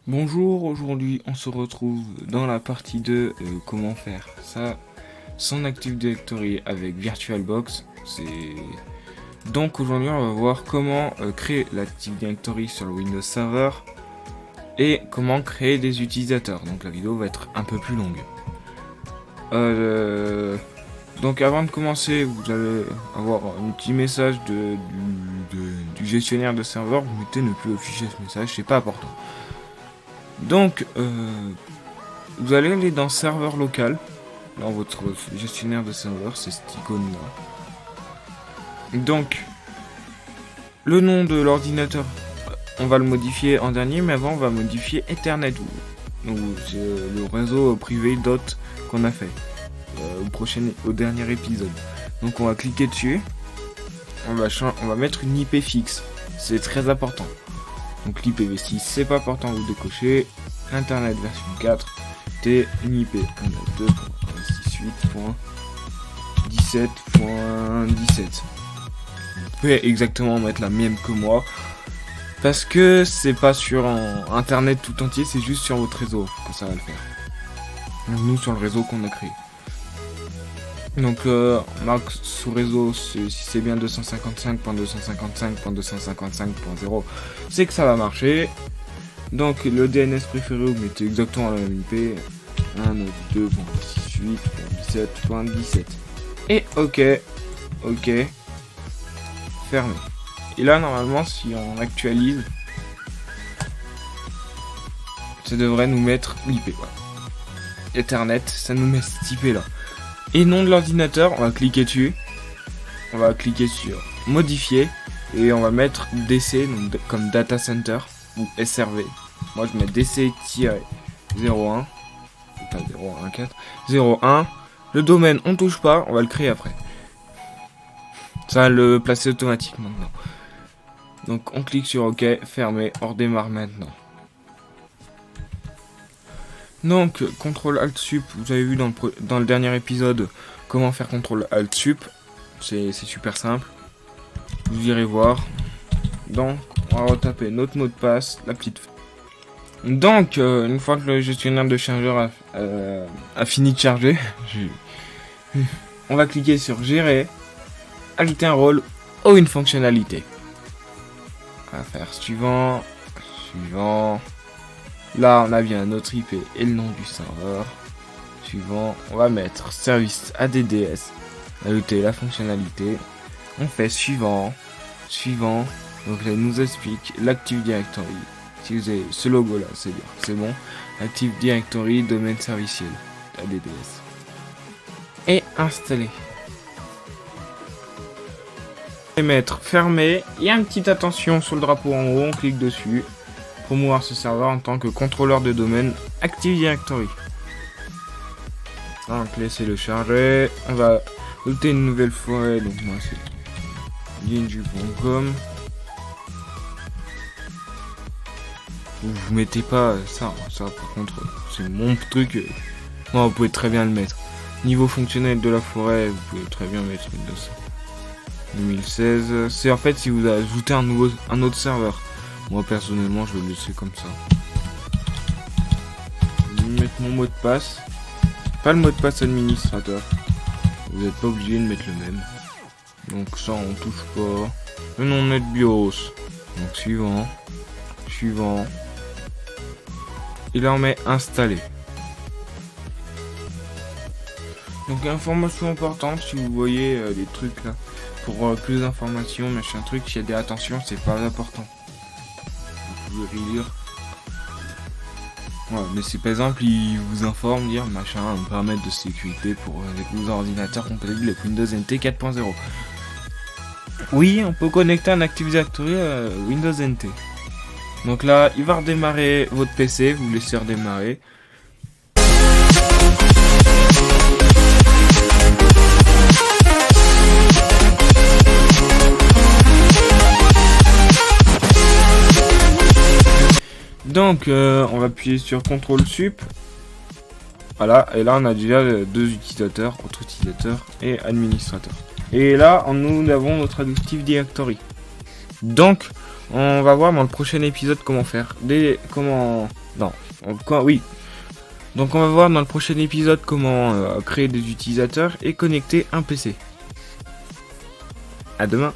Bonjour, aujourd'hui on se retrouve dans la partie 2 comment faire ça son Active Directory avec VirtualBox. Donc aujourd'hui on va voir comment créer l'Active Directory sur le Windows Server et comment créer des utilisateurs. Donc la vidéo va être un peu plus longue. Donc avant de commencer, vous allez avoir un petit message du gestionnaire de serveur. Vous mettez ne plus afficher ce message, c'est pas important. Donc, vous allez aller dans serveur local, dans votre gestionnaire de serveur, c'est cette icône là. Donc, le nom de l'ordinateur, on va le modifier en dernier, mais avant on va modifier Ethernet. Donc, c'est le réseau privé dot qu'on a fait au dernier épisode. Donc, on va cliquer dessus, on va mettre une IP fixe, c'est très important. Donc l'IPv6 c'est pas important, vous décochez. Internet version 4, T, une IP 192.168.17.17. Vous pouvez exactement mettre la même que moi. Parce que c'est pas sur internet tout entier, c'est juste sur votre réseau que ça va le faire. Nous sur le réseau qu'on a créé. Donc marque sous réseau, si c'est bien 255.255.255.0, c'est que ça va marcher. Donc le DNS préféré, vous mettez exactement la même IP, 192.168.17.17. Et ok, fermé. Et là normalement si on actualise, ça devrait nous mettre l'IP. Voilà. Ethernet, ça nous met cette IP là. Et nom de l'ordinateur, on va cliquer dessus. On va cliquer sur modifier. Et on va mettre DC donc comme data center ou SRV. Moi je mets DC-01. Pas 014. 01. Le domaine on touche pas, on va le créer après. Ça va le placer automatiquement maintenant. Donc on clique sur OK, fermé, on redémarre maintenant. Donc, CTRL ALT SUP, vous avez vu dans le dernier épisode comment faire CTRL ALT SUP. C'est super simple. Vous irez voir. Donc, on va retaper notre mot de passe, la petite. Donc, une fois que le gestionnaire de chargeur a fini de charger, on va cliquer sur Gérer, ajouter un rôle ou une fonctionnalité. On va faire suivant. Là, on a bien notre IP et le nom du serveur. Suivant, on va mettre service ADDS. Ajouter la fonctionnalité. On fait suivant. Donc là, il nous explique l'Active Directory. Si vous avez ce logo là, c'est bon. Active Directory, domaine serviciel. ADDS. Et installer. Et mettre fermé. Il y a une petite attention sur le drapeau en haut, on clique dessus. Promouvoir ce serveur en tant que contrôleur de domaine Active Directory. Donc laissez-le charger. On va ajouter une nouvelle forêt. Donc moi c'est linju.com. Vous mettez pas ça par contre c'est mon truc. Moi vous pouvez très bien le mettre. Niveau fonctionnel de la forêt, vous pouvez très bien mettre Windows 2016. C'est en fait si vous ajoutez un autre serveur. Moi personnellement je vais le laisser comme ça. Je vais mettre mon mot de passe. Pas le mot de passe administrateur. Vous n'êtes pas obligé de mettre le même. Donc ça on touche pas. Le nom net BIOS. Donc suivant. Et là on met installer. Donc information importante si vous voyez des trucs là. Pour plus d'informations, machin truc, s'il y a des attentions, c'est pas important. Relire. Ouais, mais si par exemple il vous informe dire machin un paramètre de sécurité pour vos ordinateurs compatibles avec Windows NT 4.0. Oui, on peut connecter un Active Directory à Windows NT. Donc là, il va redémarrer votre PC, vous laissez redémarrer. Donc on va appuyer sur CTRL SUP. Voilà, et là on a déjà deux utilisateurs, autre utilisateur et administrateur. Et là nous avons notre Active Directory. Donc on va voir dans le prochain épisode comment faire. Comment Non, oui. Donc on va voir dans le prochain épisode comment créer des utilisateurs et connecter un PC. À demain.